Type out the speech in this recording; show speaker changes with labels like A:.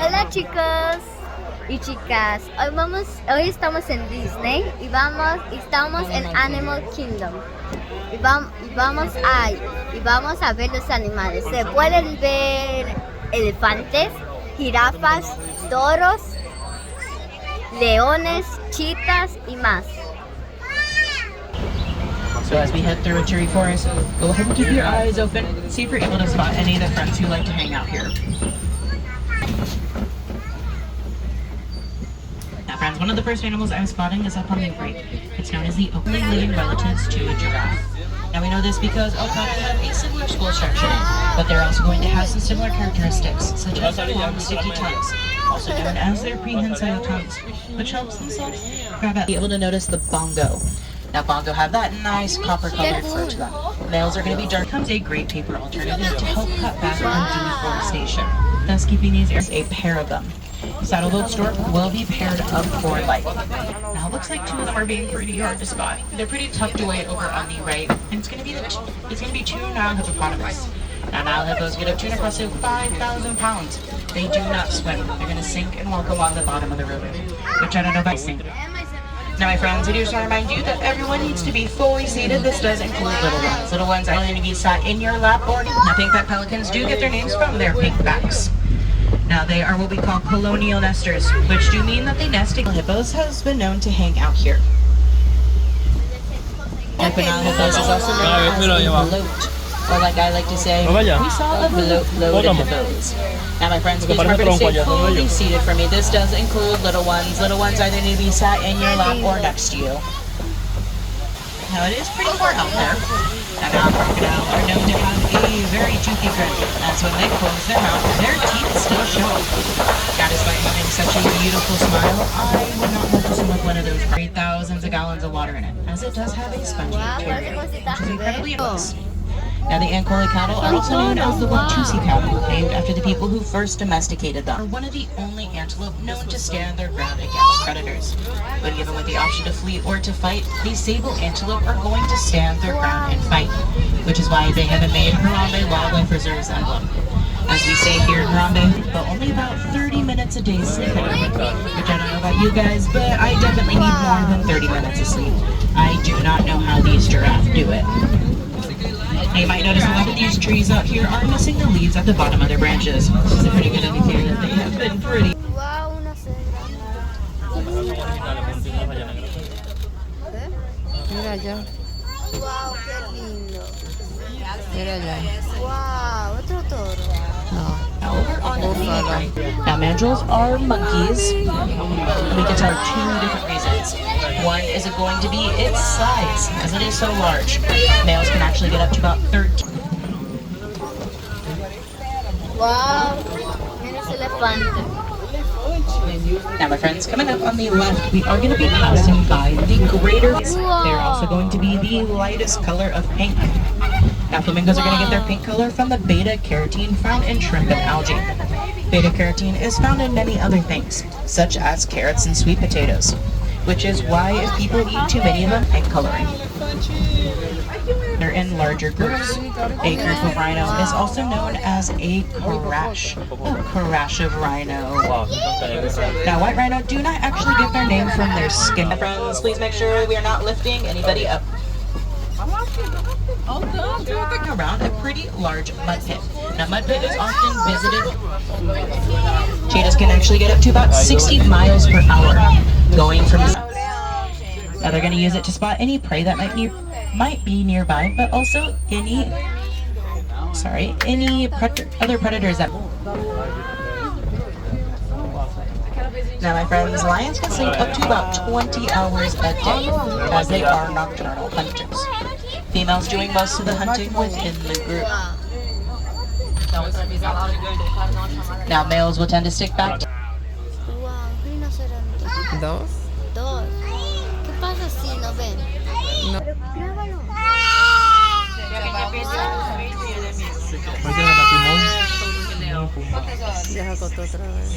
A: Hola chicos y chicas, hoy estamos en Disney y estamos en Animal Kingdom y vamos a ver los animales. Se pueden ver elefantes, jirafas, toros, leones, chitas y más.
B: So as we head through a cherry forest, go ahead and keep your eyes open, see if you're able to spot any of the friends who like to hang out here. Now friends, one of the first animals I'm spotting is up on the right. It's known as the only living relatives to a giraffe. Now we know this because alpaca have a similar skull structure, but they're also going to have some similar characteristics, such as their long sticky tongues, also known as their prehensile tongues, which helps themselves grab at. Be able to notice the bongo. Now bongo have that nice copper colored fur to them. Males are going to be dark. Becomes a great paper alternative to help cut back on deforestation, thus keeping these areas a pair of them. Saddle-billed stork will be paired up for life. Now it looks like two of them are being pretty hard to spot. They're pretty tucked away over on the right, and it's going to be two Nile hippopotamus. Now Nile hippos get up to an impressive 5,000 pounds. They do not swim. They're going to sink and walk along the bottom of the river, which I don't know if I sink. Now my friends, I do just want to remind you that everyone needs to be fully seated. This does include little ones. Little ones are going to be sat in your lap or pink back pelicans do get their names from their pink backs. Now they are what we call colonial nesters, which do mean that they nest. Hippos has been known to hang out here. Equinal hippos is also known as a bloat, or like I like to say, we saw a bloat load of hippos. Now my friends, please remember to stay fully seated for me. This does include little ones. Little ones either need to be sat in your lap or next to you. Now it is pretty warm out there. Now crocodiles are known to have a very toothy grit, as when they close their mouth, their teeth still show. Now despite having such a beautiful smile, I would not want to swim with one of those thousands of gallons of water in it, as it does have a spongy interior, which is incredibly nice. Now the Ankole cattle are also known as the Watusi cattle, named after the people who first domesticated them. Are one of the only antelope known to stand their ground against predators. When given with the option to flee or to fight, these sable antelope are going to stand their ground and fight, which is why they have been made Harambe Wildlife Reserve's emblem. As we say here in Harambe, but only about 30 minutes a day sleeping, which I don't know about you guys, but I definitely need more than 30 minutes of sleep. I do not know how these giraffes do it. You might notice a lot of these trees out here are missing the leaves at the bottom of their branches. This is a pretty good indicator that they have been pretty.
A: Wow, una cebra.
C: Mira allá,
A: Wow, qué lindo.
C: mira allá.
A: Wow, otro toro.
C: No.
B: Now over on the right. Now mandrills are monkeys. We can tell two different reasons. One is it going to be its size, as it is so large. Males can actually get up to about 13.
A: Wow, menos elefante.
B: Now my friends, coming up on the left, we are going to be passing by the greater. They're also going to be the lightest color of pink. Now flamingos are going to get their pink color from the beta-carotene found in shrimp and algae. Beta-carotene is found in many other things, such as carrots and sweet potatoes, which is why if people eat too many of them, pink coloring. They're in larger groups. A group of rhino is also known as a crash. A crash of rhino. Now white rhino do not actually get their name from their skin. Friends, please make sure we are not lifting anybody up. Around a pretty large mud pit. Now mud pit is often visited. Cheetahs can actually get up to about 60 miles per hour, going from. Now they're going to use it to spot any prey that might be nearby, but also any other predators that. Now my friends, lions can sleep up to about 20 hours a day, as they are nocturnal hunters. Females doing most of the hunting within the group. Now males will tend to stick back.
A: Wow, rinoceronte.
C: Dos.
A: Dos. ¿Qué pasa si no ven?
C: No.
A: Pero grábalo.
C: Ya se acostó otra vez.